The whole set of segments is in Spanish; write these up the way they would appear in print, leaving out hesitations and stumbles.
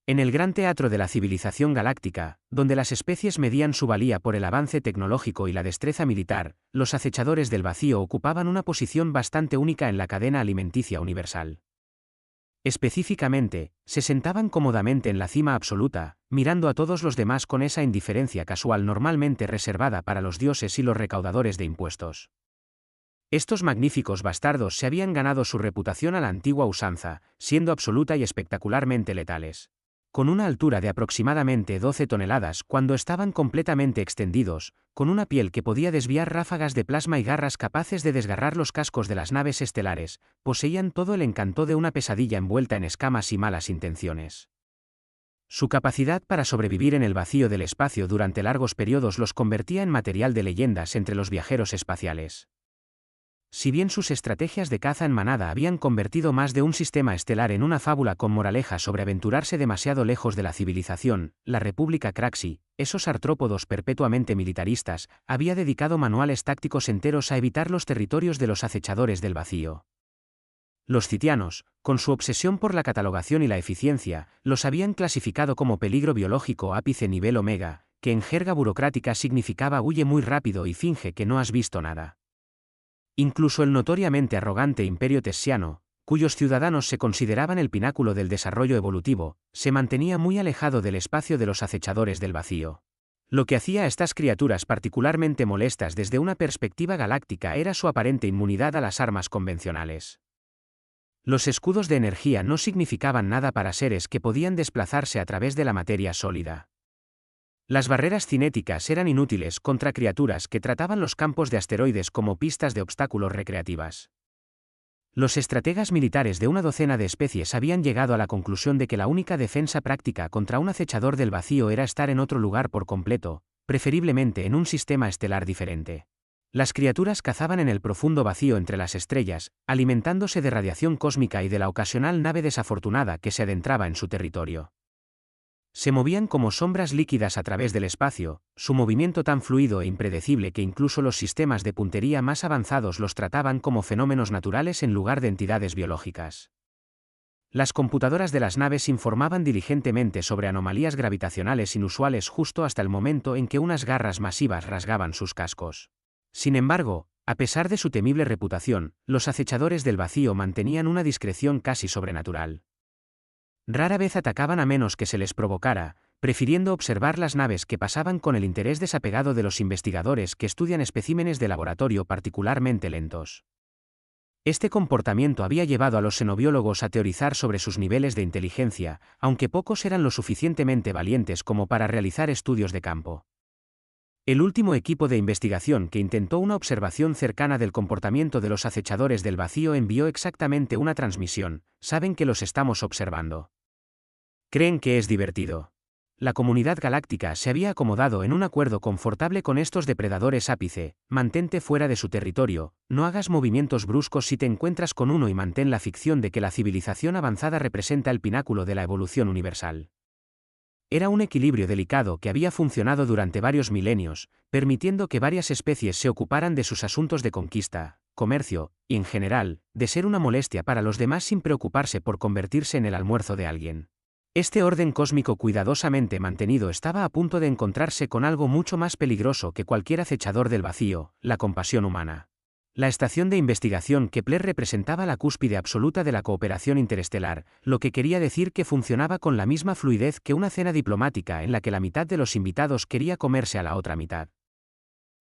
En el gran teatro de la civilización galáctica, donde las especies medían su valía por el avance tecnológico y la destreza militar, los acechadores del vacío ocupaban una posición bastante única en la cadena alimenticia universal. Específicamente, se sentaban cómodamente en la cima absoluta, mirando a todos los demás con esa indiferencia casual normalmente reservada para los dioses y los recaudadores de impuestos. Estos magníficos bastardos se habían ganado su reputación a la antigua usanza, siendo absoluta y espectacularmente letales. Con una altura de aproximadamente 12 toneladas cuando estaban completamente extendidos, con una piel que podía desviar ráfagas de plasma y garras capaces de desgarrar los cascos de las naves estelares, poseían todo el encanto de una pesadilla envuelta en escamas y malas intenciones. Su capacidad para sobrevivir en el vacío del espacio durante largos periodos los convertía en material de leyendas entre los viajeros espaciales. Si bien sus estrategias de caza en manada habían convertido más de un sistema estelar en una fábula con moraleja sobre aventurarse demasiado lejos de la civilización, la República Craxi, esos artrópodos perpetuamente militaristas, había dedicado manuales tácticos enteros a evitar los territorios de los acechadores del vacío. Los citianos, con su obsesión por la catalogación y la eficiencia, los habían clasificado como peligro biológico ápice nivel omega, que en jerga burocrática significaba huye muy rápido y finge que no has visto nada. Incluso el notoriamente arrogante Imperio Tessiano, cuyos ciudadanos se consideraban el pináculo del desarrollo evolutivo, se mantenía muy alejado del espacio de los acechadores del vacío. Lo que hacía a estas criaturas particularmente molestas desde una perspectiva galáctica era su aparente inmunidad a las armas convencionales. Los escudos de energía no significaban nada para seres que podían desplazarse a través de la materia sólida. Las barreras cinéticas eran inútiles contra criaturas que trataban los campos de asteroides como pistas de obstáculos recreativas. Los estrategas militares de una docena de especies habían llegado a la conclusión de que la única defensa práctica contra un acechador del vacío era estar en otro lugar por completo, preferiblemente en un sistema estelar diferente. Las criaturas cazaban en el profundo vacío entre las estrellas, alimentándose de radiación cósmica y de la ocasional nave desafortunada que se adentraba en su territorio. Se movían como sombras líquidas a través del espacio, su movimiento tan fluido e impredecible que incluso los sistemas de puntería más avanzados los trataban como fenómenos naturales en lugar de entidades biológicas. Las computadoras de las naves informaban diligentemente sobre anomalías gravitacionales inusuales justo hasta el momento en que unas garras masivas rasgaban sus cascos. Sin embargo, a pesar de su temible reputación, los acechadores del vacío mantenían una discreción casi sobrenatural. Rara vez atacaban a menos que se les provocara, prefiriendo observar las naves que pasaban con el interés desapegado de los investigadores que estudian especímenes de laboratorio particularmente lentos. Este comportamiento había llevado a los xenobiólogos a teorizar sobre sus niveles de inteligencia, aunque pocos eran lo suficientemente valientes como para realizar estudios de campo. El último equipo de investigación que intentó una observación cercana del comportamiento de los acechadores del vacío envió exactamente una transmisión: saben que los estamos observando. Creen que es divertido. La comunidad galáctica se había acomodado en un acuerdo confortable con estos depredadores ápice: mantente fuera de su territorio, no hagas movimientos bruscos si te encuentras con uno y mantén la ficción de que la civilización avanzada representa el pináculo de la evolución universal. Era un equilibrio delicado que había funcionado durante varios milenios, permitiendo que varias especies se ocuparan de sus asuntos de conquista, comercio, y en general, de ser una molestia para los demás sin preocuparse por convertirse en el almuerzo de alguien. Este orden cósmico cuidadosamente mantenido estaba a punto de encontrarse con algo mucho más peligroso que cualquier acechador del vacío: la compasión humana. La estación de investigación Kepler representaba la cúspide absoluta de la cooperación interestelar, lo que quería decir que funcionaba con la misma fluidez que una cena diplomática en la que la mitad de los invitados quería comerse a la otra mitad.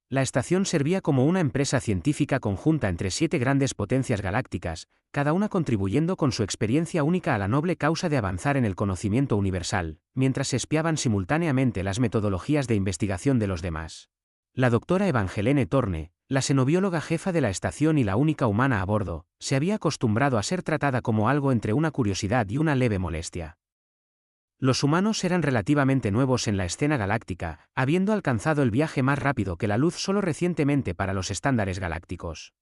La estación servía como una empresa científica conjunta entre 7 grandes potencias galácticas, cada una contribuyendo con su experiencia única a la noble causa de avanzar en el conocimiento universal, mientras se espiaban simultáneamente las metodologías de investigación de los demás. La doctora Evangelene Torne, la xenobióloga jefa de la estación y la única humana a bordo, se había acostumbrado a ser tratada como algo entre una curiosidad y una leve molestia. Los humanos eran relativamente nuevos en la escena galáctica, habiendo alcanzado el viaje más rápido que la luz solo recientemente para los estándares galácticos.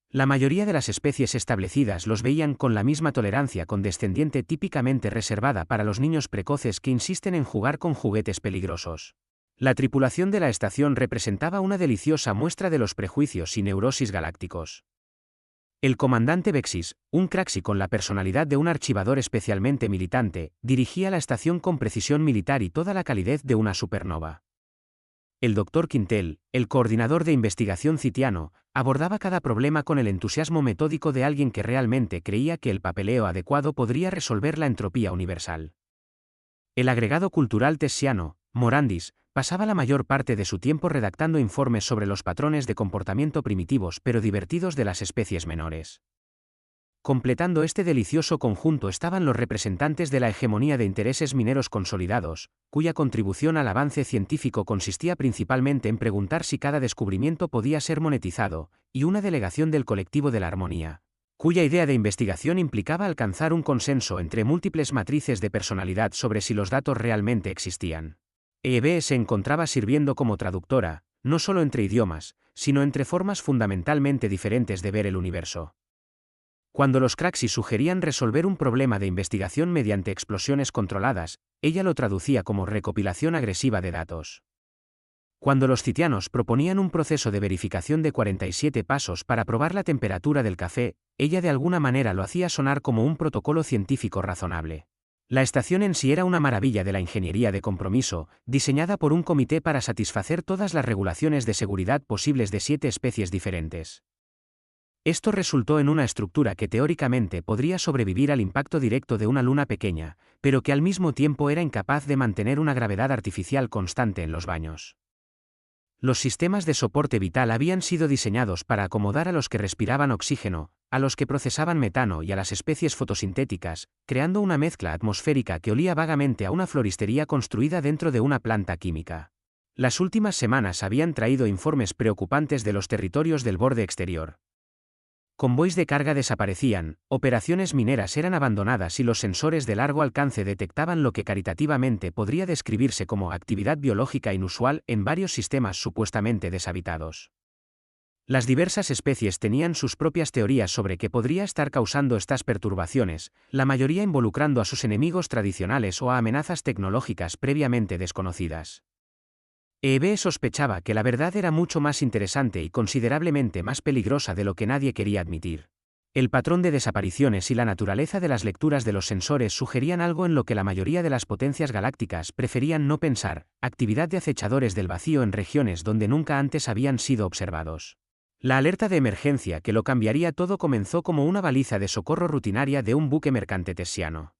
La mayoría de las especies establecidas los veían con la misma tolerancia condescendiente típicamente reservada para los niños precoces que insisten en jugar con juguetes peligrosos. La tripulación de la estación representaba una deliciosa muestra de los prejuicios y neurosis galácticos. El comandante Bexis, un Craxi con la personalidad de un archivador especialmente militante, dirigía la estación con precisión militar y toda la calidez de una supernova. El doctor Quintel, el coordinador de investigación citiano, abordaba cada problema con el entusiasmo metódico de alguien que realmente creía que el papeleo adecuado podría resolver la entropía universal. El agregado cultural tessiano, Morandis, pasaba la mayor parte de su tiempo redactando informes sobre los patrones de comportamiento primitivos pero divertidos de las especies menores. Completando este delicioso conjunto estaban los representantes de la hegemonía de intereses mineros consolidados, cuya contribución al avance científico consistía principalmente en preguntar si cada descubrimiento podía ser monetizado, y una delegación del colectivo de la armonía, cuya idea de investigación implicaba alcanzar un consenso entre múltiples matrices de personalidad sobre si los datos realmente existían. EB se encontraba sirviendo como traductora, no solo entre idiomas, sino entre formas fundamentalmente diferentes de ver el universo. Cuando los Craxi sugerían resolver un problema de investigación mediante explosiones controladas, ella lo traducía como recopilación agresiva de datos. Cuando los citianos proponían un proceso de verificación de 47 pasos para probar la temperatura del café, ella de alguna manera lo hacía sonar como un protocolo científico razonable. La estación en sí era una maravilla de la ingeniería de compromiso, diseñada por un comité para satisfacer todas las regulaciones de seguridad posibles de 7 especies diferentes. Esto resultó en una estructura que teóricamente podría sobrevivir al impacto directo de una luna pequeña, pero que al mismo tiempo era incapaz de mantener una gravedad artificial constante en los baños. Los sistemas de soporte vital habían sido diseñados para acomodar a los que respiraban oxígeno, a los que procesaban metano y a las especies fotosintéticas, creando una mezcla atmosférica que olía vagamente a una floristería construida dentro de una planta química. Las últimas semanas habían traído informes preocupantes de los territorios del borde exterior. Convoys de carga desaparecían, operaciones mineras eran abandonadas y los sensores de largo alcance detectaban lo que caritativamente podría describirse como actividad biológica inusual en varios sistemas supuestamente deshabitados. Las diversas especies tenían sus propias teorías sobre qué podría estar causando estas perturbaciones, la mayoría involucrando a sus enemigos tradicionales o a amenazas tecnológicas previamente desconocidas. EB sospechaba que la verdad era mucho más interesante y considerablemente más peligrosa de lo que nadie quería admitir. El patrón de desapariciones y la naturaleza de las lecturas de los sensores sugerían algo en lo que la mayoría de las potencias galácticas preferían no pensar: actividad de acechadores del vacío en regiones donde nunca antes habían sido observados. La alerta de emergencia que lo cambiaría todo comenzó como una baliza de socorro rutinaria de un buque mercante tessiano.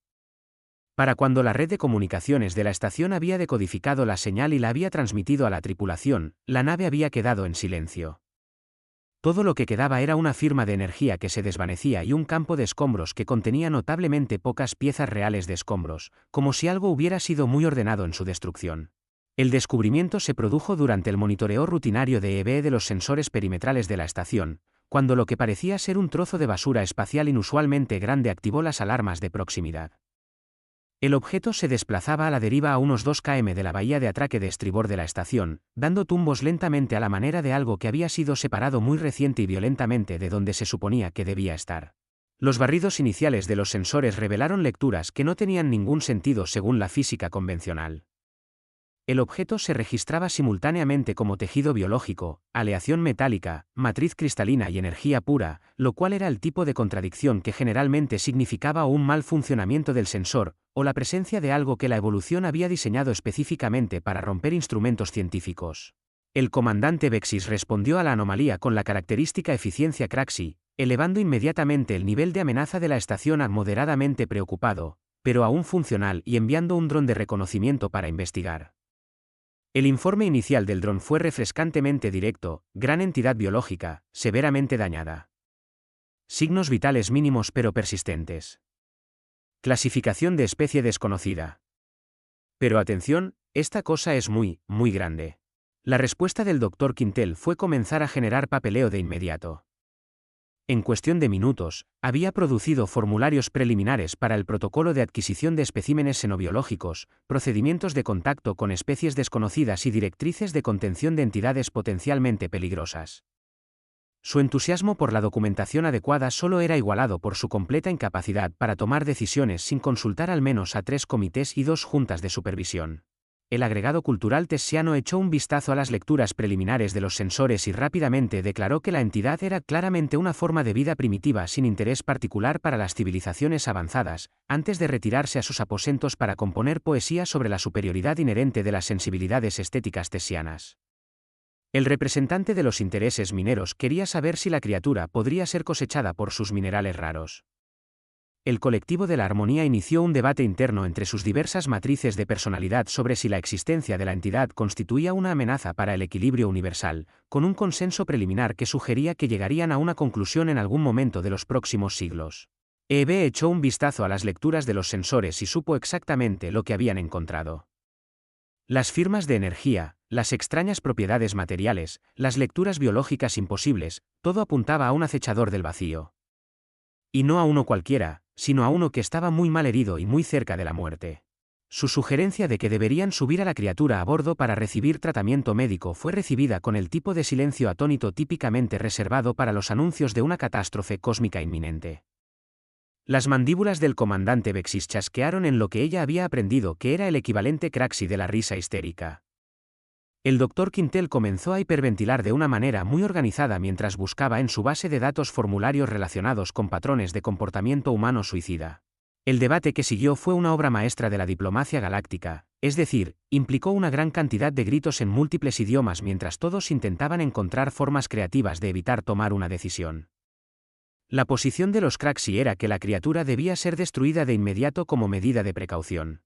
Para cuando la red de comunicaciones de la estación había decodificado la señal y la había transmitido a la tripulación, la nave había quedado en silencio. Todo lo que quedaba era una firma de energía que se desvanecía y un campo de escombros que contenía notablemente pocas piezas reales de escombros, como si algo hubiera sido muy ordenado en su destrucción. El descubrimiento se produjo durante el monitoreo rutinario de EB de los sensores perimetrales de la estación, cuando lo que parecía ser un trozo de basura espacial inusualmente grande activó las alarmas de proximidad. El objeto se desplazaba a la deriva a unos 2 km de la bahía de atraque de estribor de la estación, dando tumbos lentamente a la manera de algo que había sido separado muy reciente y violentamente de donde se suponía que debía estar. Los barridos iniciales de los sensores revelaron lecturas que no tenían ningún sentido según la física convencional. El objeto se registraba simultáneamente como tejido biológico, aleación metálica, matriz cristalina y energía pura, lo cual era el tipo de contradicción que generalmente significaba o un mal funcionamiento del sensor, o la presencia de algo que la evolución había diseñado específicamente para romper instrumentos científicos. El comandante Bexis respondió a la anomalía con la característica eficiencia Craxi, elevando inmediatamente el nivel de amenaza de la estación a moderadamente preocupado, pero aún funcional, y enviando un dron de reconocimiento para investigar. El informe inicial del dron fue refrescantemente directo: gran entidad biológica, severamente dañada. Signos vitales mínimos pero persistentes. Clasificación de especie desconocida. Pero atención, esta cosa es muy, muy grande. La respuesta del Dr. Quintel fue comenzar a generar papeleo de inmediato. En cuestión de minutos, había producido formularios preliminares para el protocolo de adquisición de especímenes xenobiológicos, procedimientos de contacto con especies desconocidas y directrices de contención de entidades potencialmente peligrosas. Su entusiasmo por la documentación adecuada solo era igualado por su completa incapacidad para tomar decisiones sin consultar al menos a 3 comités y 2 juntas de supervisión. el agregado cultural tessiano echó un vistazo a las lecturas preliminares de los sensores y rápidamente declaró que la entidad era claramente una forma de vida primitiva sin interés particular para las civilizaciones avanzadas, antes de retirarse a sus aposentos para componer poesía sobre la superioridad inherente de las sensibilidades estéticas tessianas. El representante de los intereses mineros quería saber si la criatura podría ser cosechada por sus minerales raros. El colectivo de la armonía inició un debate interno entre sus diversas matrices de personalidad sobre si la existencia de la entidad constituía una amenaza para el equilibrio universal, con un consenso preliminar que sugería que llegarían a una conclusión en algún momento de los próximos siglos. Eve echó un vistazo a las lecturas de los sensores y supo exactamente lo que habían encontrado. Las firmas de energía, las extrañas propiedades materiales, las lecturas biológicas imposibles, todo apuntaba a un acechador del vacío. Y no a uno cualquiera, sino a uno que estaba muy mal herido y muy cerca de la muerte. Su sugerencia de que deberían subir a la criatura a bordo para recibir tratamiento médico fue recibida con el tipo de silencio atónito típicamente reservado para los anuncios de una catástrofe cósmica inminente. Las mandíbulas del comandante Bexis chasquearon en lo que ella había aprendido que era el equivalente craxi de la risa histérica. El Dr. Quintel comenzó a hiperventilar de una manera muy organizada mientras buscaba en su base de datos formularios relacionados con patrones de comportamiento humano suicida. El debate que siguió fue una obra maestra de la diplomacia galáctica, es decir, implicó una gran cantidad de gritos en múltiples idiomas mientras todos intentaban encontrar formas creativas de evitar tomar una decisión. La posición de los Craxi era que la criatura debía ser destruida de inmediato como medida de precaución.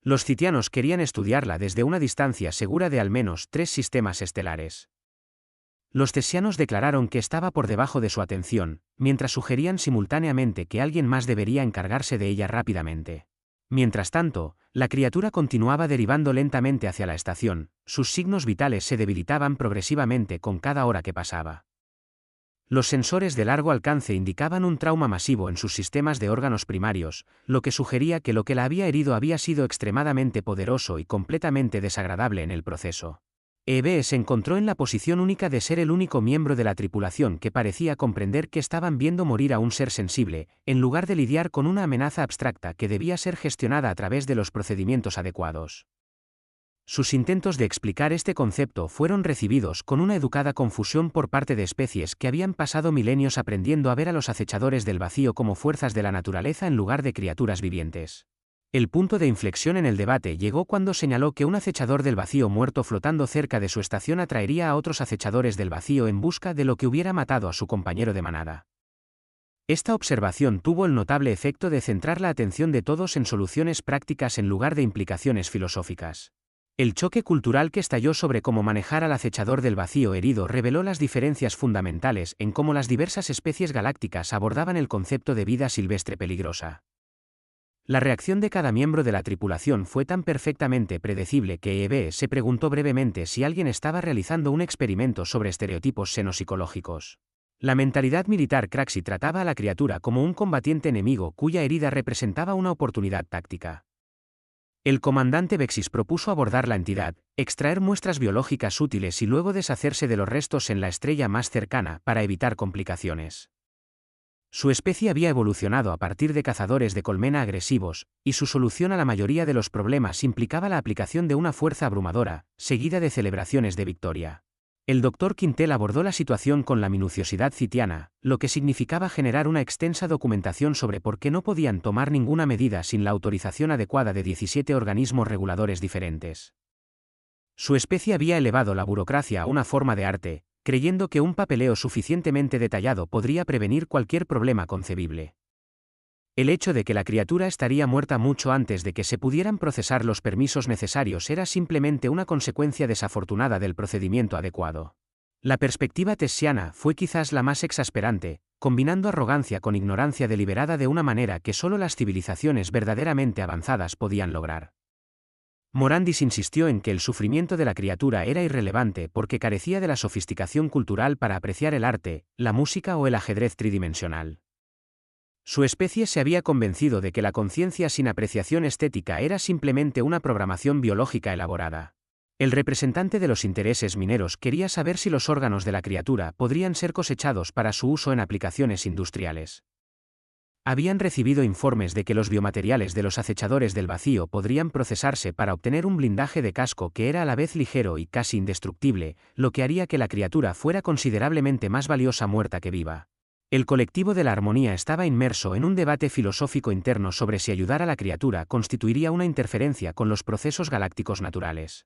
Los citianos querían estudiarla desde una distancia segura de al menos 3 sistemas estelares. Los tessianos declararon que estaba por debajo de su atención, mientras sugerían simultáneamente que alguien más debería encargarse de ella rápidamente. Mientras tanto, la criatura continuaba derivando lentamente hacia la estación, sus signos vitales se debilitaban progresivamente con cada hora que pasaba. Los sensores de largo alcance indicaban un trauma masivo en sus sistemas de órganos primarios, lo que sugería que lo que la había herido había sido extremadamente poderoso y completamente desagradable en el proceso. Eve se encontró en la posición única de ser el único miembro de la tripulación que parecía comprender que estaban viendo morir a un ser sensible, en lugar de lidiar con una amenaza abstracta que debía ser gestionada a través de los procedimientos adecuados. Sus intentos de explicar este concepto fueron recibidos con una educada confusión por parte de especies que habían pasado milenios aprendiendo a ver a los acechadores del vacío como fuerzas de la naturaleza en lugar de criaturas vivientes. El punto de inflexión en el debate llegó cuando señaló que un acechador del vacío muerto flotando cerca de su estación atraería a otros acechadores del vacío en busca de lo que hubiera matado a su compañero de manada. Esta observación tuvo el notable efecto de centrar la atención de todos en soluciones prácticas en lugar de implicaciones filosóficas. El choque cultural que estalló sobre cómo manejar al acechador del vacío herido reveló las diferencias fundamentales en cómo las diversas especies galácticas abordaban el concepto de vida silvestre peligrosa. La reacción de cada miembro de la tripulación fue tan perfectamente predecible que Eve se preguntó brevemente si alguien estaba realizando un experimento sobre estereotipos xenopsicológicos. La mentalidad militar Craxi trataba a la criatura como un combatiente enemigo cuya herida representaba una oportunidad táctica. El comandante Bexis propuso abordar la entidad, extraer muestras biológicas útiles y luego deshacerse de los restos en la estrella más cercana para evitar complicaciones. Su especie había evolucionado a partir de cazadores de colmena agresivos, y su solución a la mayoría de los problemas implicaba la aplicación de una fuerza abrumadora, seguida de celebraciones de victoria. El Dr. Quintel abordó la situación con la minuciosidad citiana, lo que significaba generar una extensa documentación sobre por qué no podían tomar ninguna medida sin la autorización adecuada de 17 organismos reguladores diferentes. Su especie había elevado la burocracia a una forma de arte, creyendo que un papeleo suficientemente detallado podría prevenir cualquier problema concebible. El hecho de que la criatura estaría muerta mucho antes de que se pudieran procesar los permisos necesarios era simplemente una consecuencia desafortunada del procedimiento adecuado. La perspectiva tessiana fue quizás la más exasperante, combinando arrogancia con ignorancia deliberada de una manera que solo las civilizaciones verdaderamente avanzadas podían lograr. Morandis insistió en que el sufrimiento de la criatura era irrelevante porque carecía de la sofisticación cultural para apreciar el arte, la música o el ajedrez tridimensional. Su especie se había convencido de que la conciencia sin apreciación estética era simplemente una programación biológica elaborada. El representante de los intereses mineros quería saber si los órganos de la criatura podrían ser cosechados para su uso en aplicaciones industriales. Habían recibido informes de que los biomateriales de los acechadores del vacío podrían procesarse para obtener un blindaje de casco que era a la vez ligero y casi indestructible, lo que haría que la criatura fuera considerablemente más valiosa muerta que viva. El colectivo de la armonía estaba inmerso en un debate filosófico interno sobre si ayudar a la criatura constituiría una interferencia con los procesos galácticos naturales.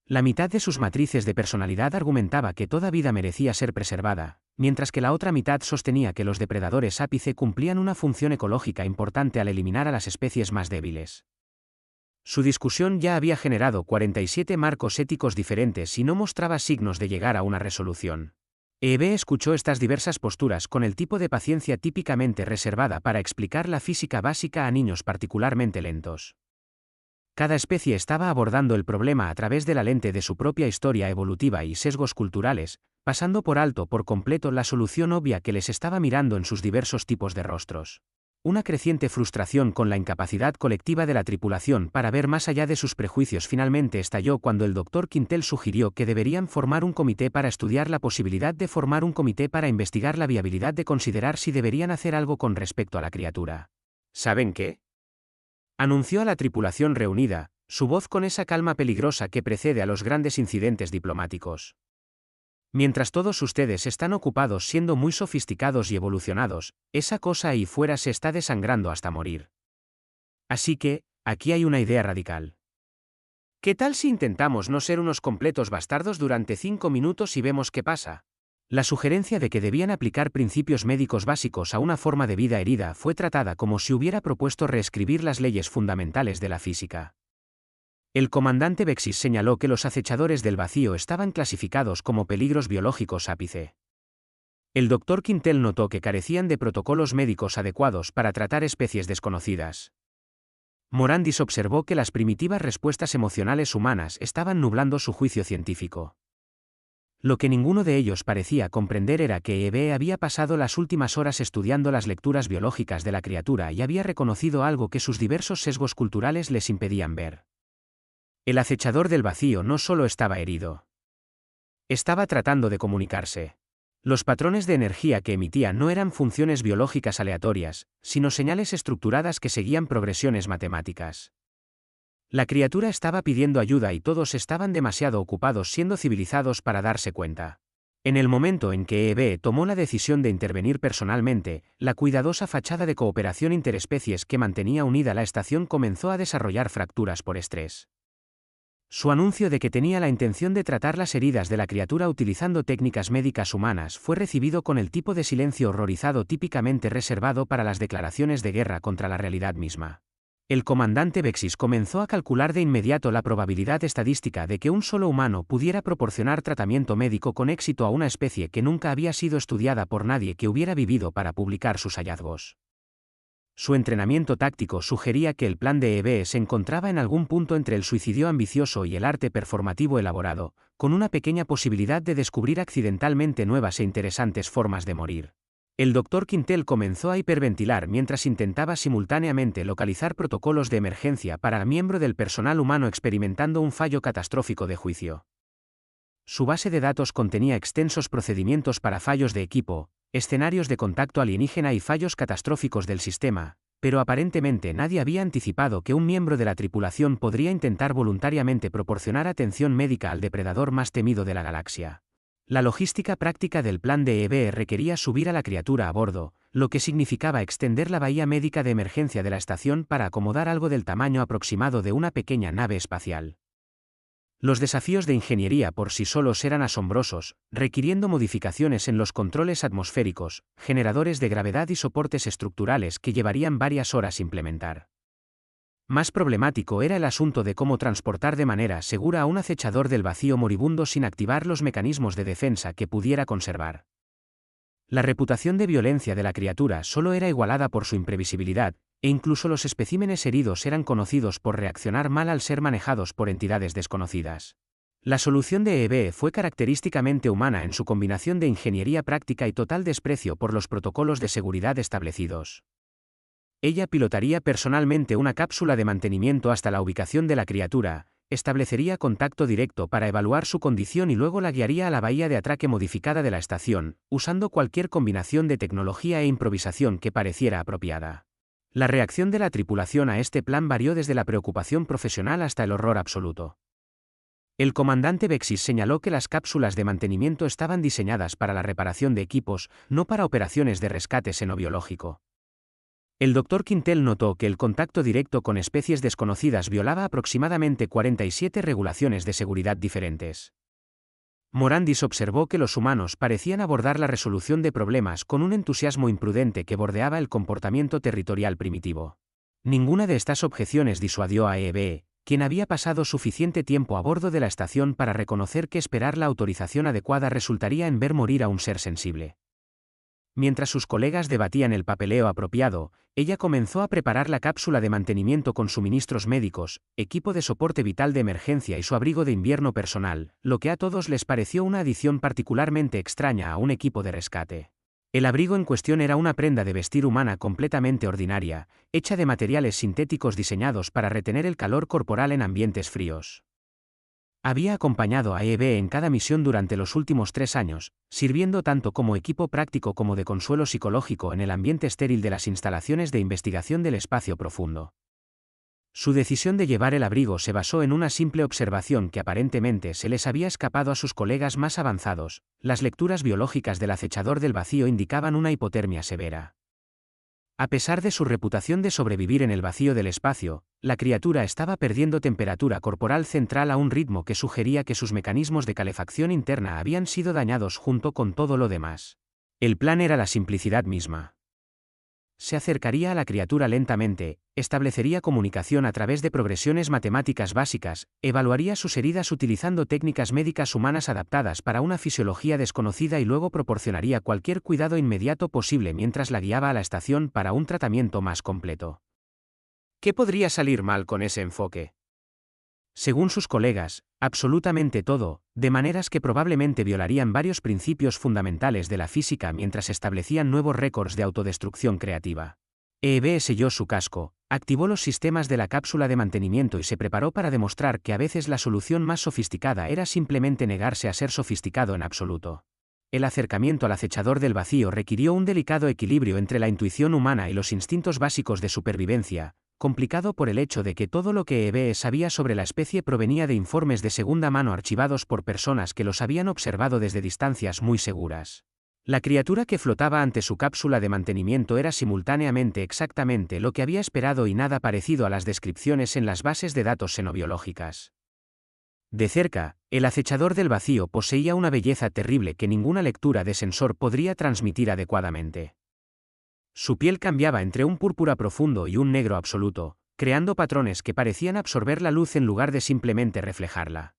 La mitad de sus matrices de personalidad argumentaba que toda vida merecía ser preservada, mientras que la otra mitad sostenía que los depredadores ápice cumplían una función ecológica importante al eliminar a las especies más débiles. Su discusión ya había generado 47 marcos éticos diferentes y no mostraba signos de llegar a una resolución. Eve escuchó estas diversas posturas con el tipo de paciencia típicamente reservada para explicar la física básica a niños particularmente lentos. Cada especie estaba abordando el problema a través de la lente de su propia historia evolutiva y sesgos culturales, pasando por alto por completo la solución obvia que les estaba mirando en sus diversos tipos de rostros. Una creciente frustración con la incapacidad colectiva de la tripulación para ver más allá de sus prejuicios finalmente estalló cuando el Dr. Quintel sugirió que deberían formar un comité para estudiar la posibilidad de formar un comité para investigar la viabilidad de considerar si deberían hacer algo con respecto a la criatura. ¿Saben qué?, anunció a la tripulación reunida, su voz con esa calma peligrosa que precede a los grandes incidentes diplomáticos. Mientras todos ustedes están ocupados siendo muy sofisticados y evolucionados, esa cosa ahí fuera se está desangrando hasta morir. Así que, aquí hay una idea radical. ¿Qué tal si intentamos no ser unos completos bastardos durante 5 minutos y vemos qué pasa? La sugerencia de que debían aplicar principios médicos básicos a una forma de vida herida fue tratada como si hubiera propuesto reescribir las leyes fundamentales de la física. El comandante Bexis señaló que los acechadores del vacío estaban clasificados como peligros biológicos ápice. El Dr. Quintel notó que carecían de protocolos médicos adecuados para tratar especies desconocidas. Morandis observó que las primitivas respuestas emocionales humanas estaban nublando su juicio científico. Lo que ninguno de ellos parecía comprender era que Eve había pasado las últimas horas estudiando las lecturas biológicas de la criatura y había reconocido algo que sus diversos sesgos culturales les impedían ver. El acechador del vacío no solo estaba herido. Estaba tratando de comunicarse. Los patrones de energía que emitía no eran funciones biológicas aleatorias, sino señales estructuradas que seguían progresiones matemáticas. La criatura estaba pidiendo ayuda y todos estaban demasiado ocupados siendo civilizados para darse cuenta. En el momento en que Eve tomó la decisión de intervenir personalmente, la cuidadosa fachada de cooperación interespecies que mantenía unida la estación comenzó a desarrollar fracturas por estrés. Su anuncio de que tenía la intención de tratar las heridas de la criatura utilizando técnicas médicas humanas fue recibido con el tipo de silencio horrorizado típicamente reservado para las declaraciones de guerra contra la realidad misma. El comandante Bexis comenzó a calcular de inmediato la probabilidad estadística de que un solo humano pudiera proporcionar tratamiento médico con éxito a una especie que nunca había sido estudiada por nadie que hubiera vivido para publicar sus hallazgos. Su entrenamiento táctico sugería que el plan de Eve se encontraba en algún punto entre el suicidio ambicioso y el arte performativo elaborado, con una pequeña posibilidad de descubrir accidentalmente nuevas e interesantes formas de morir. El Dr. Quintel comenzó a hiperventilar mientras intentaba simultáneamente localizar protocolos de emergencia para el miembro del personal humano experimentando un fallo catastrófico de juicio. Su base de datos contenía extensos procedimientos para fallos de equipo, escenarios de contacto alienígena y fallos catastróficos del sistema, pero aparentemente nadie había anticipado que un miembro de la tripulación podría intentar voluntariamente proporcionar atención médica al depredador más temido de la galaxia. La logística práctica del plan de Eve requería subir a la criatura a bordo, lo que significaba extender la bahía médica de emergencia de la estación para acomodar algo del tamaño aproximado de una pequeña nave espacial. Los desafíos de ingeniería por sí solos eran asombrosos, requiriendo modificaciones en los controles atmosféricos, generadores de gravedad y soportes estructurales que llevarían varias horas implementar. Más problemático era el asunto de cómo transportar de manera segura a un acechador del vacío moribundo sin activar los mecanismos de defensa que pudiera conservar. La reputación de violencia de la criatura solo era igualada por su imprevisibilidad, e incluso los especímenes heridos eran conocidos por reaccionar mal al ser manejados por entidades desconocidas. La solución de Eve fue característicamente humana en su combinación de ingeniería práctica y total desprecio por los protocolos de seguridad establecidos. Ella pilotaría personalmente una cápsula de mantenimiento hasta la ubicación de la criatura, establecería contacto directo para evaluar su condición y luego la guiaría a la bahía de atraque modificada de la estación, usando cualquier combinación de tecnología e improvisación que pareciera apropiada. La reacción de la tripulación a este plan varió desde la preocupación profesional hasta el horror absoluto. El comandante Bexis señaló que las cápsulas de mantenimiento estaban diseñadas para la reparación de equipos, no para operaciones de rescate xenobiológico. El Dr. Quintel notó que el contacto directo con especies desconocidas violaba aproximadamente 47 regulaciones de seguridad diferentes. Morandis observó que los humanos parecían abordar la resolución de problemas con un entusiasmo imprudente que bordeaba el comportamiento territorial primitivo. Ninguna de estas objeciones disuadió a EB, quien había pasado suficiente tiempo a bordo de la estación para reconocer que esperar la autorización adecuada resultaría en ver morir a un ser sensible. Mientras sus colegas debatían el papeleo apropiado, ella comenzó a preparar la cápsula de mantenimiento con suministros médicos, equipo de soporte vital de emergencia y su abrigo de invierno personal, lo que a todos les pareció una adición particularmente extraña a un equipo de rescate. El abrigo en cuestión era una prenda de vestir humana completamente ordinaria, hecha de materiales sintéticos diseñados para retener el calor corporal en ambientes fríos. Había acompañado a EB en cada misión durante los últimos 3 años, sirviendo tanto como equipo práctico como de consuelo psicológico en el ambiente estéril de las instalaciones de investigación del espacio profundo. Su decisión de llevar el abrigo se basó en una simple observación que aparentemente se les había escapado a sus colegas más avanzados: las lecturas biológicas del acechador del vacío indicaban una hipotermia severa. A pesar de su reputación de sobrevivir en el vacío del espacio, la criatura estaba perdiendo temperatura corporal central a un ritmo que sugería que sus mecanismos de calefacción interna habían sido dañados junto con todo lo demás. El plan era la simplicidad misma. Se acercaría a la criatura lentamente, establecería comunicación a través de progresiones matemáticas básicas, evaluaría sus heridas utilizando técnicas médicas humanas adaptadas para una fisiología desconocida y luego proporcionaría cualquier cuidado inmediato posible mientras la guiaba a la estación para un tratamiento más completo. ¿Qué podría salir mal con ese enfoque? Según sus colegas, absolutamente todo, de maneras que probablemente violarían varios principios fundamentales de la física mientras establecían nuevos récords de autodestrucción creativa. EB selló su casco, activó los sistemas de la cápsula de mantenimiento y se preparó para demostrar que a veces la solución más sofisticada era simplemente negarse a ser sofisticado en absoluto. El acercamiento al acechador del vacío requirió un delicado equilibrio entre la intuición humana y los instintos básicos de supervivencia, complicado por el hecho de que todo lo que EB sabía sobre la especie provenía de informes de segunda mano archivados por personas que los habían observado desde distancias muy seguras. La criatura que flotaba ante su cápsula de mantenimiento era simultáneamente exactamente lo que había esperado y nada parecido a las descripciones en las bases de datos xenobiológicas. De cerca, el acechador del vacío poseía una belleza terrible que ninguna lectura de sensor podría transmitir adecuadamente. Su piel cambiaba entre un púrpura profundo y un negro absoluto, creando patrones que parecían absorber la luz en lugar de simplemente reflejarla.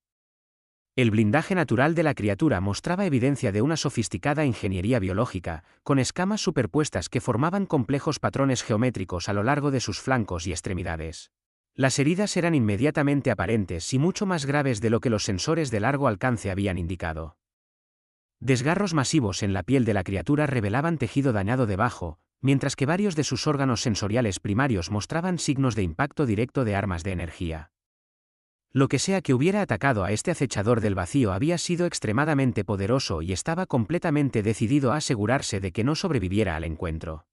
El blindaje natural de la criatura mostraba evidencia de una sofisticada ingeniería biológica, con escamas superpuestas que formaban complejos patrones geométricos a lo largo de sus flancos y extremidades. Las heridas eran inmediatamente aparentes y mucho más graves de lo que los sensores de largo alcance habían indicado. Desgarros masivos en la piel de la criatura revelaban tejido dañado debajo, mientras que varios de sus órganos sensoriales primarios mostraban signos de impacto directo de armas de energía. Lo que sea que hubiera atacado a este acechador del vacío había sido extremadamente poderoso y estaba completamente decidido a asegurarse de que no sobreviviera al encuentro.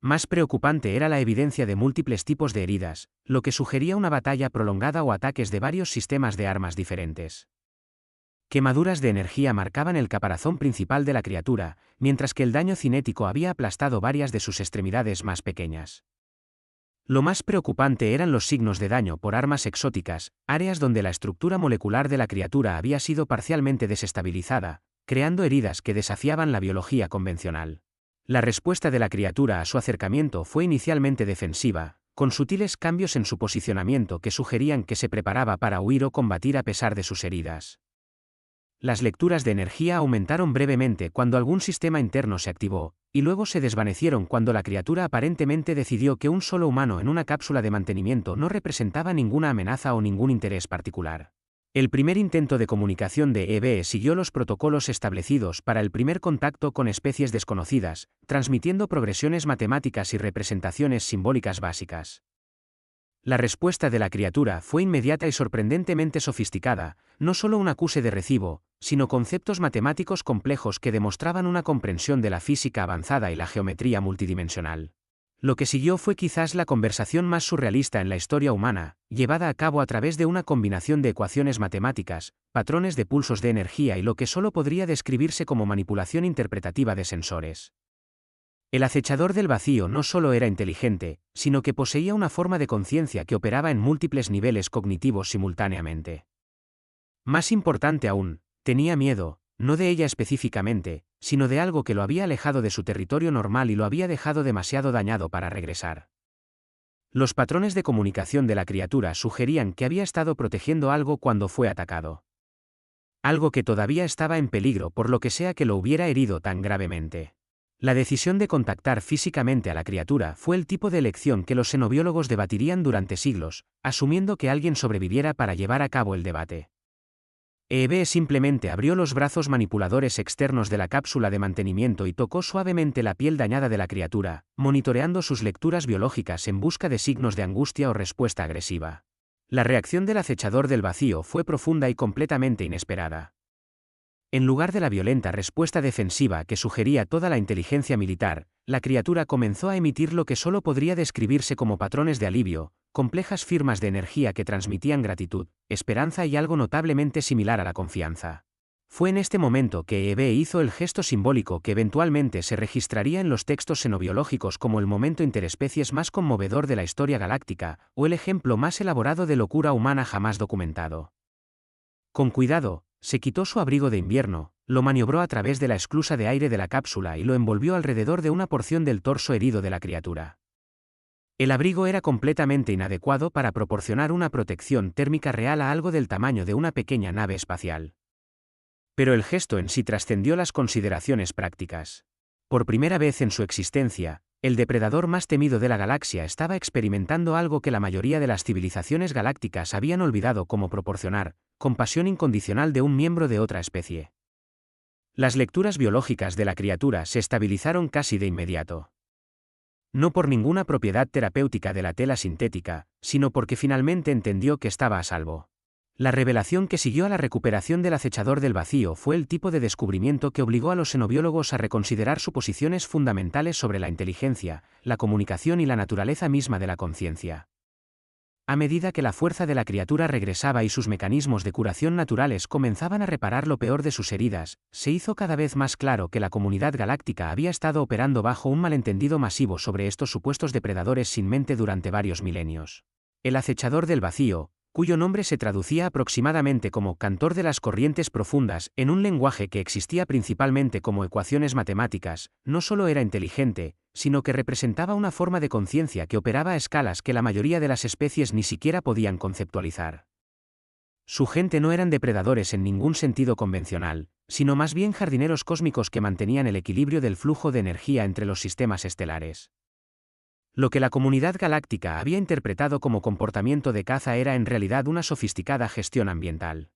Más preocupante era la evidencia de múltiples tipos de heridas, lo que sugería una batalla prolongada o ataques de varios sistemas de armas diferentes. Quemaduras de energía marcaban el caparazón principal de la criatura, mientras que el daño cinético había aplastado varias de sus extremidades más pequeñas. Lo más preocupante eran los signos de daño por armas exóticas, áreas donde la estructura molecular de la criatura había sido parcialmente desestabilizada, creando heridas que desafiaban la biología convencional. La respuesta de la criatura a su acercamiento fue inicialmente defensiva, con sutiles cambios en su posicionamiento que sugerían que se preparaba para huir o combatir a pesar de sus heridas. Las lecturas de energía aumentaron brevemente cuando algún sistema interno se activó, y luego se desvanecieron cuando la criatura aparentemente decidió que un solo humano en una cápsula de mantenimiento no representaba ninguna amenaza o ningún interés particular. El primer intento de comunicación de EB siguió los protocolos establecidos para el primer contacto con especies desconocidas, transmitiendo progresiones matemáticas y representaciones simbólicas básicas. La respuesta de la criatura fue inmediata y sorprendentemente sofisticada, no solo un acuse de recibo, sino conceptos matemáticos complejos que demostraban una comprensión de la física avanzada y la geometría multidimensional. Lo que siguió fue quizás la conversación más surrealista en la historia humana, llevada a cabo a través de una combinación de ecuaciones matemáticas, patrones de pulsos de energía y lo que solo podría describirse como manipulación interpretativa de sensores. El acechador del vacío no solo era inteligente, sino que poseía una forma de conciencia que operaba en múltiples niveles cognitivos simultáneamente. Más importante aún, tenía miedo, no de ella específicamente, sino de algo que lo había alejado de su territorio normal y lo había dejado demasiado dañado para regresar. Los patrones de comunicación de la criatura sugerían que había estado protegiendo algo cuando fue atacado. Algo que todavía estaba en peligro por lo que sea que lo hubiera herido tan gravemente. La decisión de contactar físicamente a la criatura fue el tipo de elección que los xenobiólogos debatirían durante siglos, asumiendo que alguien sobreviviera para llevar a cabo el debate. EB simplemente abrió los brazos manipuladores externos de la cápsula de mantenimiento y tocó suavemente la piel dañada de la criatura, monitoreando sus lecturas biológicas en busca de signos de angustia o respuesta agresiva. La reacción del acechador del vacío fue profunda y completamente inesperada. En lugar de la violenta respuesta defensiva que sugería toda la inteligencia militar, la criatura comenzó a emitir lo que solo podría describirse como patrones de alivio, complejas firmas de energía que transmitían gratitud, esperanza y algo notablemente similar a la confianza. Fue en este momento que EB hizo el gesto simbólico que eventualmente se registraría en los textos xenobiológicos como el momento interespecies más conmovedor de la historia galáctica, o el ejemplo más elaborado de locura humana jamás documentado. Con cuidado, se quitó su abrigo de invierno, lo maniobró a través de la esclusa de aire de la cápsula y lo envolvió alrededor de una porción del torso herido de la criatura. El abrigo era completamente inadecuado para proporcionar una protección térmica real a algo del tamaño de una pequeña nave espacial. Pero el gesto en sí trascendió las consideraciones prácticas. Por primera vez en su existencia, el depredador más temido de la galaxia estaba experimentando algo que la mayoría de las civilizaciones galácticas habían olvidado como proporcionar, compasión incondicional de un miembro de otra especie. Las lecturas biológicas de la criatura se estabilizaron casi de inmediato. No por ninguna propiedad terapéutica de la tela sintética, sino porque finalmente entendió que estaba a salvo. La revelación que siguió a la recuperación del acechador del vacío fue el tipo de descubrimiento que obligó a los xenobiólogos a reconsiderar suposiciones fundamentales sobre la inteligencia, la comunicación y la naturaleza misma de la conciencia. A medida que la fuerza de la criatura regresaba y sus mecanismos de curación naturales comenzaban a reparar lo peor de sus heridas, se hizo cada vez más claro que la comunidad galáctica había estado operando bajo un malentendido masivo sobre estos supuestos depredadores sin mente durante varios milenios. El acechador del vacío, cuyo nombre se traducía aproximadamente como cantor de las corrientes profundas en un lenguaje que existía principalmente como ecuaciones matemáticas, no solo era inteligente, sino que representaba una forma de conciencia que operaba a escalas que la mayoría de las especies ni siquiera podían conceptualizar. Su gente no eran depredadores en ningún sentido convencional, sino más bien jardineros cósmicos que mantenían el equilibrio del flujo de energía entre los sistemas estelares. Lo que la comunidad galáctica había interpretado como comportamiento de caza era en realidad una sofisticada gestión ambiental.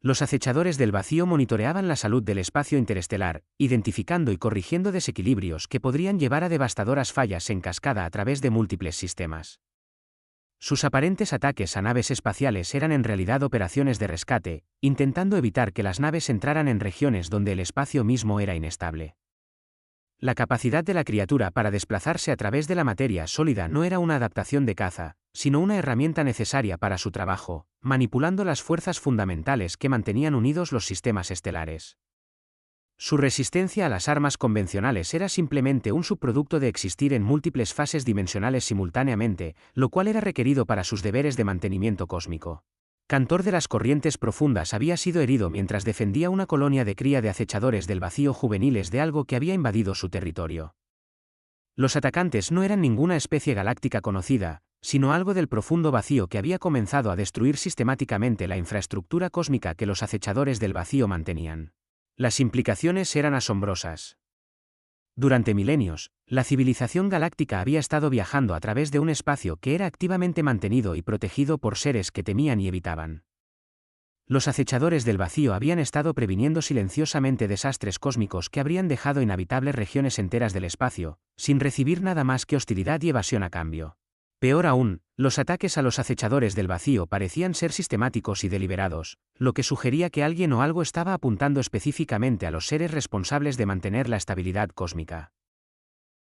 Los acechadores del vacío monitoreaban la salud del espacio interestelar, identificando y corrigiendo desequilibrios que podrían llevar a devastadoras fallas en cascada a través de múltiples sistemas. Sus aparentes ataques a naves espaciales eran en realidad operaciones de rescate, intentando evitar que las naves entraran en regiones donde el espacio mismo era inestable. La capacidad de la criatura para desplazarse a través de la materia sólida no era una adaptación de caza, sino una herramienta necesaria para su trabajo, manipulando las fuerzas fundamentales que mantenían unidos los sistemas estelares. Su resistencia a las armas convencionales era simplemente un subproducto de existir en múltiples fases dimensionales simultáneamente, lo cual era requerido para sus deberes de mantenimiento cósmico. Cantor de las corrientes profundas había sido herido mientras defendía una colonia de cría de acechadores del vacío juveniles de algo que había invadido su territorio. Los atacantes no eran ninguna especie galáctica conocida, sino algo del profundo vacío que había comenzado a destruir sistemáticamente la infraestructura cósmica que los acechadores del vacío mantenían. Las implicaciones eran asombrosas. Durante milenios, la civilización galáctica había estado viajando a través de un espacio que era activamente mantenido y protegido por seres que temían y evitaban. Los acechadores del vacío habían estado previniendo silenciosamente desastres cósmicos que habrían dejado inhabitables regiones enteras del espacio, sin recibir nada más que hostilidad y evasión a cambio. Peor aún, los ataques a los acechadores del vacío parecían ser sistemáticos y deliberados, lo que sugería que alguien o algo estaba apuntando específicamente a los seres responsables de mantener la estabilidad cósmica.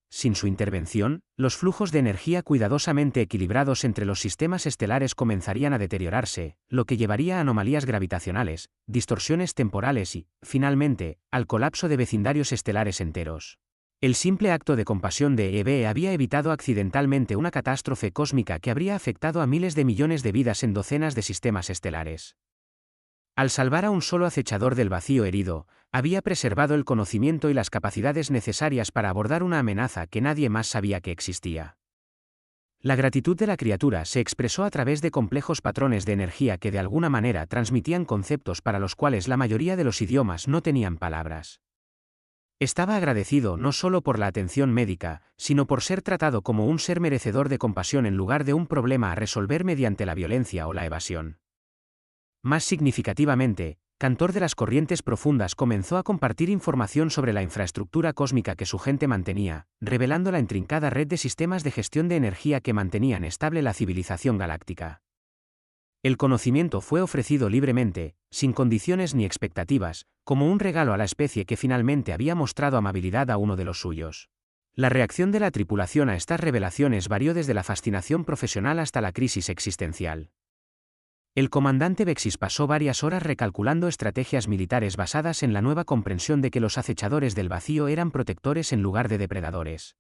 Sin su intervención, los flujos de energía cuidadosamente equilibrados entre los sistemas estelares comenzarían a deteriorarse, lo que llevaría a anomalías gravitacionales, distorsiones temporales y, finalmente, al colapso de vecindarios estelares enteros. El simple acto de compasión de EB había evitado accidentalmente una catástrofe cósmica que habría afectado a miles de millones de vidas en docenas de sistemas estelares. Al salvar a un solo acechador del vacío herido, había preservado el conocimiento y las capacidades necesarias para abordar una amenaza que nadie más sabía que existía. La gratitud de la criatura se expresó a través de complejos patrones de energía que de alguna manera transmitían conceptos para los cuales la mayoría de los idiomas no tenían palabras. Estaba agradecido no solo por la atención médica, sino por ser tratado como un ser merecedor de compasión en lugar de un problema a resolver mediante la violencia o la evasión. Más significativamente, Cantor de las Corrientes Profundas comenzó a compartir información sobre la infraestructura cósmica que su gente mantenía, revelando la intrincada red de sistemas de gestión de energía que mantenían estable la civilización galáctica. El conocimiento fue ofrecido libremente, sin condiciones ni expectativas, como un regalo a la especie que finalmente había mostrado amabilidad a uno de los suyos. La reacción de la tripulación a estas revelaciones varió desde la fascinación profesional hasta la crisis existencial. El comandante Bexis pasó varias horas recalculando estrategias militares basadas en la nueva comprensión de que los acechadores del vacío eran protectores en lugar de depredadores.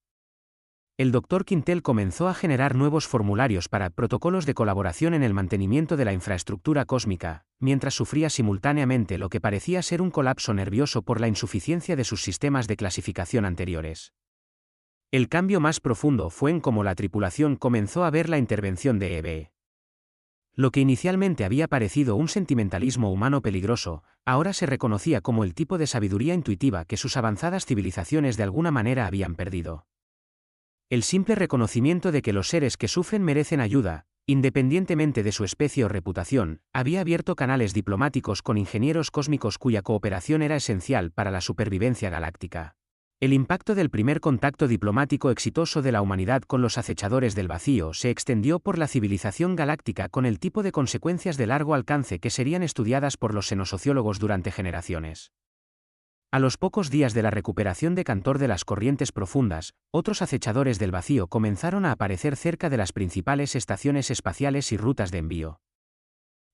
El Dr. Quintel comenzó a generar nuevos formularios para protocolos de colaboración en el mantenimiento de la infraestructura cósmica, mientras sufría simultáneamente lo que parecía ser un colapso nervioso por la insuficiencia de sus sistemas de clasificación anteriores. El cambio más profundo fue en cómo la tripulación comenzó a ver la intervención de EB. Lo que inicialmente había parecido un sentimentalismo humano peligroso, ahora se reconocía como el tipo de sabiduría intuitiva que sus avanzadas civilizaciones de alguna manera habían perdido. El simple reconocimiento de que los seres que sufren merecen ayuda, independientemente de su especie o reputación, había abierto canales diplomáticos con ingenieros cósmicos cuya cooperación era esencial para la supervivencia galáctica. El impacto del primer contacto diplomático exitoso de la humanidad con los acechadores del vacío se extendió por la civilización galáctica con el tipo de consecuencias de largo alcance que serían estudiadas por los xenosociólogos durante generaciones. A los pocos días de la recuperación de Cantor de las Corrientes Profundas, otros acechadores del vacío comenzaron a aparecer cerca de las principales estaciones espaciales y rutas de envío.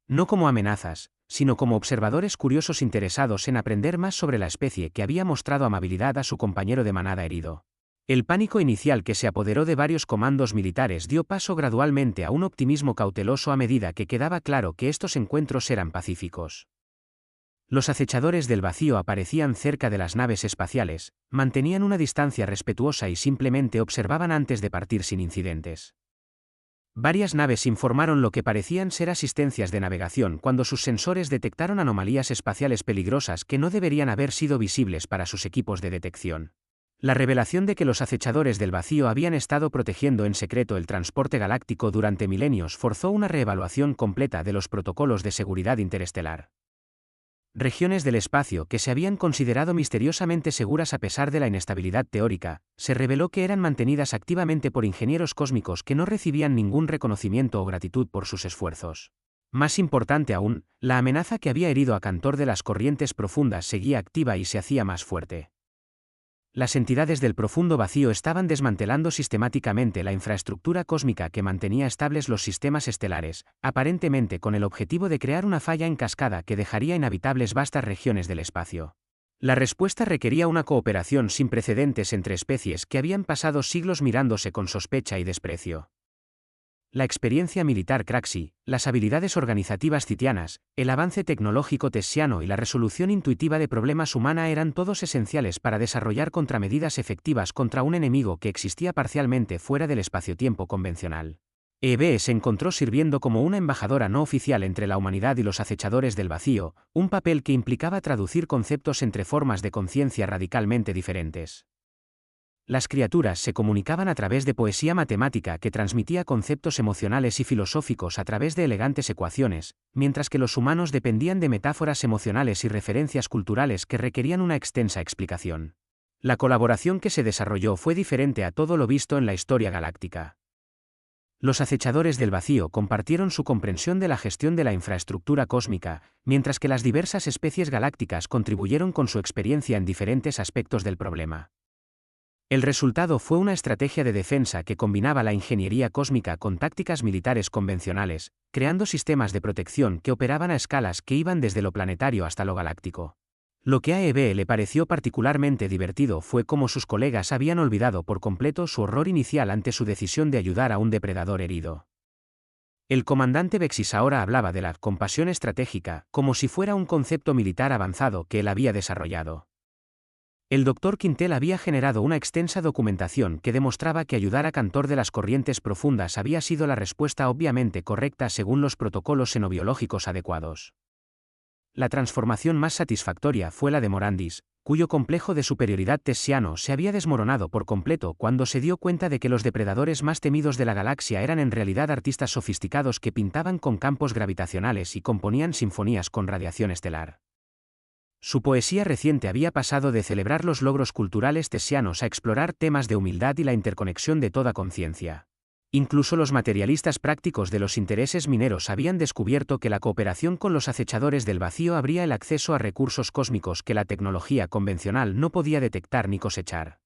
No como amenazas, sino como observadores curiosos interesados en aprender más sobre la especie que había mostrado amabilidad a su compañero de manada herido. El pánico inicial que se apoderó de varios comandos militares dio paso gradualmente a un optimismo cauteloso a medida que quedaba claro que estos encuentros eran pacíficos. Los acechadores del vacío aparecían cerca de las naves espaciales, mantenían una distancia respetuosa y simplemente observaban antes de partir sin incidentes. Varias naves informaron lo que parecían ser asistencias de navegación cuando sus sensores detectaron anomalías espaciales peligrosas que no deberían haber sido visibles para sus equipos de detección. La revelación de que los acechadores del vacío habían estado protegiendo en secreto el transporte galáctico durante milenios forzó una reevaluación completa de los protocolos de seguridad interestelar. Regiones del espacio que se habían considerado misteriosamente seguras a pesar de la inestabilidad teórica, se reveló que eran mantenidas activamente por ingenieros cósmicos que no recibían ningún reconocimiento o gratitud por sus esfuerzos. Más importante aún, la amenaza que había herido a Cantor de las Corrientes Profundas seguía activa y se hacía más fuerte. Las entidades del profundo vacío estaban desmantelando sistemáticamente la infraestructura cósmica que mantenía estables los sistemas estelares, aparentemente con el objetivo de crear una falla en cascada que dejaría inhabitables vastas regiones del espacio. La respuesta requería una cooperación sin precedentes entre especies que habían pasado siglos mirándose con sospecha y desprecio. La experiencia militar Craxi, las habilidades organizativas citianas, el avance tecnológico tesiano y la resolución intuitiva de problemas humana eran todos esenciales para desarrollar contramedidas efectivas contra un enemigo que existía parcialmente fuera del espacio-tiempo convencional. EB se encontró sirviendo como una embajadora no oficial entre la humanidad y los acechadores del vacío, un papel que implicaba traducir conceptos entre formas de conciencia radicalmente diferentes. Las criaturas se comunicaban a través de poesía matemática que transmitía conceptos emocionales y filosóficos a través de elegantes ecuaciones, mientras que los humanos dependían de metáforas emocionales y referencias culturales que requerían una extensa explicación. La colaboración que se desarrolló fue diferente a todo lo visto en la historia galáctica. Los acechadores del vacío compartieron su comprensión de la gestión de la infraestructura cósmica, mientras que las diversas especies galácticas contribuyeron con su experiencia en diferentes aspectos del problema. El resultado fue una estrategia de defensa que combinaba la ingeniería cósmica con tácticas militares convencionales, creando sistemas de protección que operaban a escalas que iban desde lo planetario hasta lo galáctico. Lo que a Eve le pareció particularmente divertido fue cómo sus colegas habían olvidado por completo su horror inicial ante su decisión de ayudar a un depredador herido. El comandante Bexis ahora hablaba de la compasión estratégica como si fuera un concepto militar avanzado que él había desarrollado. El Dr. Quintel había generado una extensa documentación que demostraba que ayudar a Cantor de las corrientes profundas había sido la respuesta obviamente correcta según los protocolos xenobiológicos adecuados. La transformación más satisfactoria fue la de Morandis, cuyo complejo de superioridad tesiano se había desmoronado por completo cuando se dio cuenta de que los depredadores más temidos de la galaxia eran en realidad artistas sofisticados que pintaban con campos gravitacionales y componían sinfonías con radiación estelar. Su poesía reciente había pasado de celebrar los logros culturales tesianos a explorar temas de humildad y la interconexión de toda conciencia. Incluso los materialistas prácticos de los intereses mineros habían descubierto que la cooperación con los acechadores del vacío abría el acceso a recursos cósmicos que la tecnología convencional no podía detectar ni cosechar.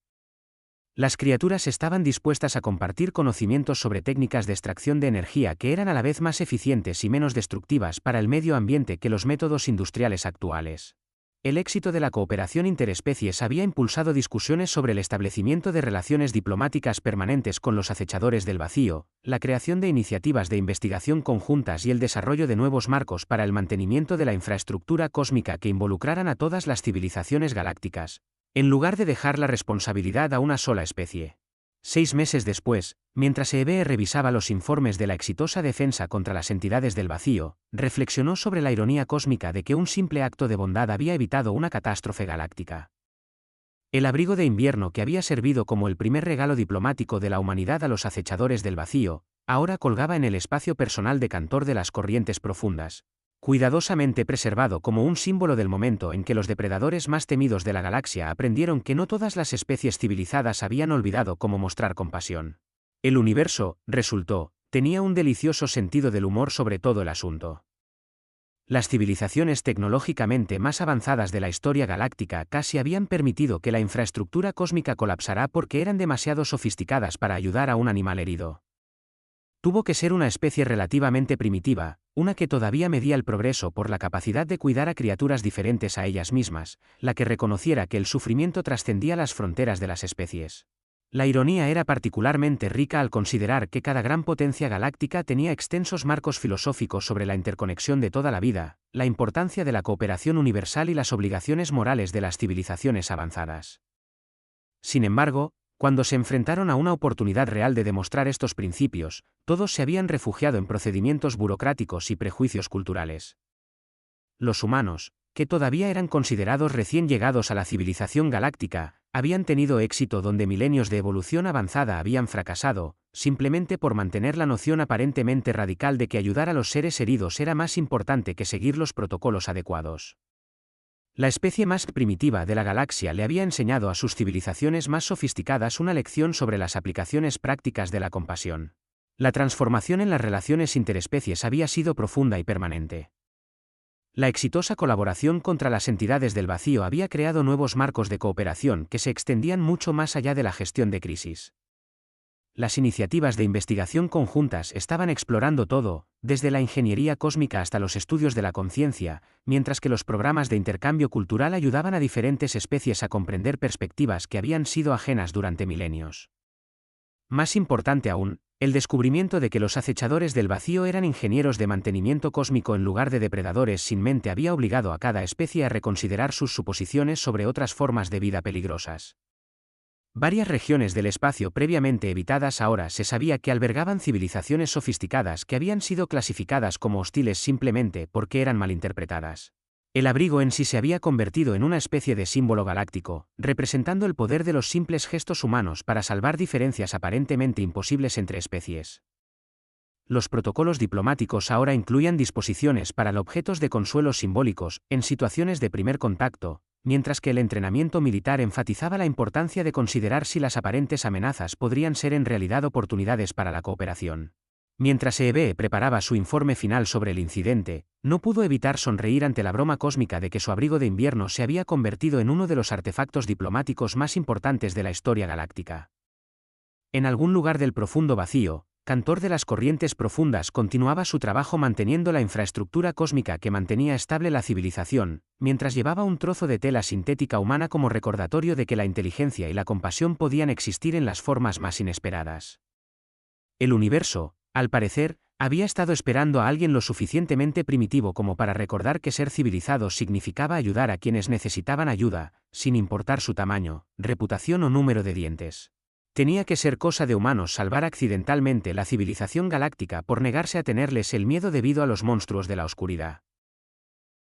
Las criaturas estaban dispuestas a compartir conocimientos sobre técnicas de extracción de energía que eran a la vez más eficientes y menos destructivas para el medio ambiente que los métodos industriales actuales. El éxito de la cooperación interespecies había impulsado discusiones sobre el establecimiento de relaciones diplomáticas permanentes con los acechadores del vacío, la creación de iniciativas de investigación conjuntas y el desarrollo de nuevos marcos para el mantenimiento de la infraestructura cósmica que involucraran a todas las civilizaciones galácticas, en lugar de dejar la responsabilidad a una sola especie. 6 meses después, mientras Eve revisaba los informes de la exitosa defensa contra las entidades del vacío, reflexionó sobre la ironía cósmica de que un simple acto de bondad había evitado una catástrofe galáctica. El abrigo de invierno que había servido como el primer regalo diplomático de la humanidad a los acechadores del vacío, ahora colgaba en el espacio personal de Cantor de las corrientes profundas, cuidadosamente preservado como un símbolo del momento en que los depredadores más temidos de la galaxia aprendieron que no todas las especies civilizadas habían olvidado cómo mostrar compasión. El universo, resultó, tenía un delicioso sentido del humor sobre todo el asunto. Las civilizaciones tecnológicamente más avanzadas de la historia galáctica casi habían permitido que la infraestructura cósmica colapsara porque eran demasiado sofisticadas para ayudar a un animal herido. Tuvo que ser una especie relativamente primitiva, una que todavía medía el progreso por la capacidad de cuidar a criaturas diferentes a ellas mismas, la que reconociera que el sufrimiento trascendía las fronteras de las especies. La ironía era particularmente rica al considerar que cada gran potencia galáctica tenía extensos marcos filosóficos sobre la interconexión de toda la vida, la importancia de la cooperación universal y las obligaciones morales de las civilizaciones avanzadas. Sin embargo, cuando se enfrentaron a una oportunidad real de demostrar estos principios, todos se habían refugiado en procedimientos burocráticos y prejuicios culturales. Los humanos, que todavía eran considerados recién llegados a la civilización galáctica, habían tenido éxito donde milenios de evolución avanzada habían fracasado, simplemente por mantener la noción aparentemente radical de que ayudar a los seres heridos era más importante que seguir los protocolos adecuados. La especie más primitiva de la galaxia le había enseñado a sus civilizaciones más sofisticadas una lección sobre las aplicaciones prácticas de la compasión. La transformación en las relaciones interespecies había sido profunda y permanente. La exitosa colaboración contra las entidades del vacío había creado nuevos marcos de cooperación que se extendían mucho más allá de la gestión de crisis. Las iniciativas de investigación conjuntas estaban explorando todo, desde la ingeniería cósmica hasta los estudios de la conciencia, mientras que los programas de intercambio cultural ayudaban a diferentes especies a comprender perspectivas que habían sido ajenas durante milenios. Más importante aún, el descubrimiento de que los acechadores del vacío eran ingenieros de mantenimiento cósmico en lugar de depredadores sin mente había obligado a cada especie a reconsiderar sus suposiciones sobre otras formas de vida peligrosas. Varias regiones del espacio previamente evitadas ahora se sabía que albergaban civilizaciones sofisticadas que habían sido clasificadas como hostiles simplemente porque eran malinterpretadas. El abrigo en sí se había convertido en una especie de símbolo galáctico, representando el poder de los simples gestos humanos para salvar diferencias aparentemente imposibles entre especies. Los protocolos diplomáticos ahora incluían disposiciones para objetos de consuelo simbólicos, en situaciones de primer contacto, mientras que el entrenamiento militar enfatizaba la importancia de considerar si las aparentes amenazas podrían ser en realidad oportunidades para la cooperación. Mientras Eve preparaba su informe final sobre el incidente, no pudo evitar sonreír ante la broma cósmica de que su abrigo de invierno se había convertido en uno de los artefactos diplomáticos más importantes de la historia galáctica. En algún lugar del profundo vacío, Cantor de las corrientes profundas continuaba su trabajo manteniendo la infraestructura cósmica que mantenía estable la civilización, mientras llevaba un trozo de tela sintética humana como recordatorio de que la inteligencia y la compasión podían existir en las formas más inesperadas. El universo, al parecer, había estado esperando a alguien lo suficientemente primitivo como para recordar que ser civilizado significaba ayudar a quienes necesitaban ayuda, sin importar su tamaño, reputación o número de dientes. Tenía que ser cosa de humanos salvar accidentalmente la civilización galáctica por negarse a tenerles el miedo debido a los monstruos de la oscuridad.